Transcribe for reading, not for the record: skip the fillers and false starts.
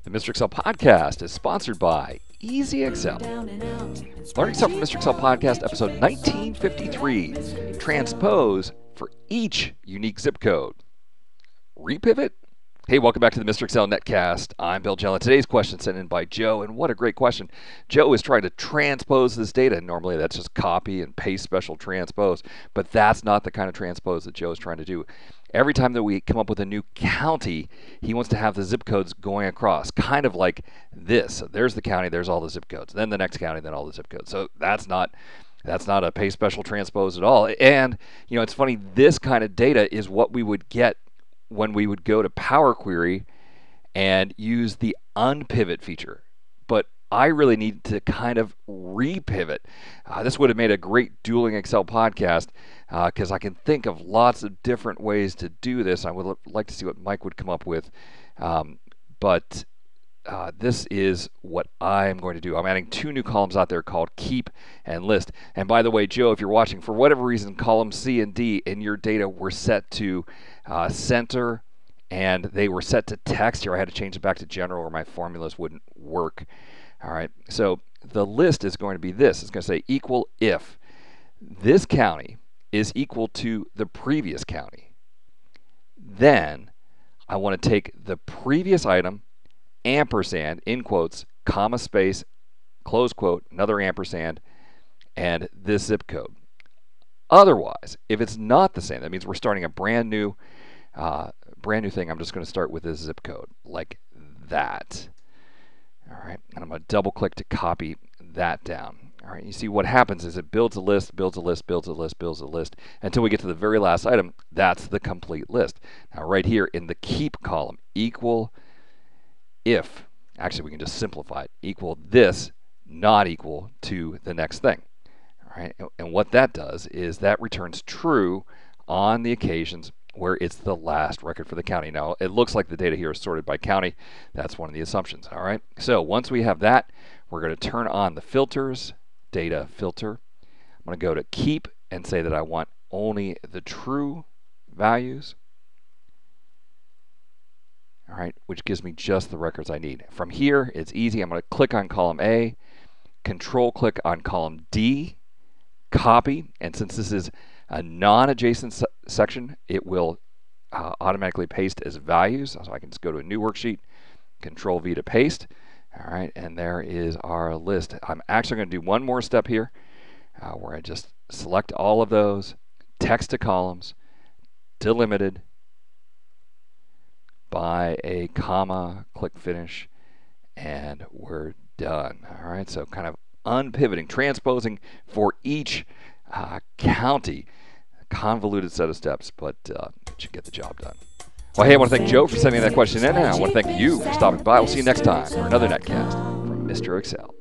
The Mr. Excel podcast is sponsored by Easy Excel. Learning Excel from Mr. Excel podcast, episode 1953. Transpose for each unique zip code. Repivot. Hey, welcome back to the Mr. Excel Netcast. I'm Bill Jelen. Today's question sent in by Joe, and what a great question. Joe is trying to transpose this data. Normally that's just copy and paste special transpose, but that's not the kind of transpose that Joe is trying to do. Every time that we come up with a new county, he wants to have the zip codes going across, kind of like this. So there's the county, there's all the zip codes. Then the next county, then all the zip codes. So that's not a paste special transpose at all. And, it's funny, this kind of data is what we would get when we would go to Power Query and use the Unpivot feature. But I really need to kind of repivot. This would have made a great Dueling Excel podcast because I can think of lots of different ways to do this. I would like to see what Mike would come up with. But this is what I'm going to do. I'm adding two new columns out there called Keep and List. And by the way, Joe, if you're watching, for whatever reason, column C and D in your data were set to center, and they were set to text. Here I had to change it back to general or my formulas wouldn't work. All right, so the list is going to be this. It's going to say equal if this county is equal to the previous county. Then I want to take the previous item, ampersand, in quotes, comma, space, close quote, another ampersand, and this zip code. Otherwise, if it's not the same, that means we're starting a brand new thing. I'm just going to start with this zip code, like that. All right, and I'm going to double click to copy that down. All right, you see what happens is it builds a list, builds a list, builds a list, builds a list, until we get to the very last item. That's the complete list. Now right here in the keep column, equal if, actually we can just simplify it, equal this, not equal to the next thing. All right, and what that does is that returns true on the occasions where it's the last record for the county. Now, it looks like the data here is sorted by county. That's one of the assumptions, all right? So once we have that, we're going to turn on the filters, data filter. I'm going to go to keep and say that I want only the true values, all right, which gives me just the records I need. From here, it's easy. I'm going to click on column A, control click on column D, copy, and since this is a non-adjacent section, it will automatically paste as values. So I can just go to a new worksheet, Control V to paste. All right, and there is our list. I'm actually going to do one more step here where I just select all of those, text to columns, delimited by a comma, click finish, and we're done. All right, so kind of unpivoting, transposing for each county. Convoluted set of steps, but should get the job done. Well, hey, I want to thank Joe for sending that question in, and I want to thank you for stopping by. We'll see you next time for another netcast from Mr. Excel.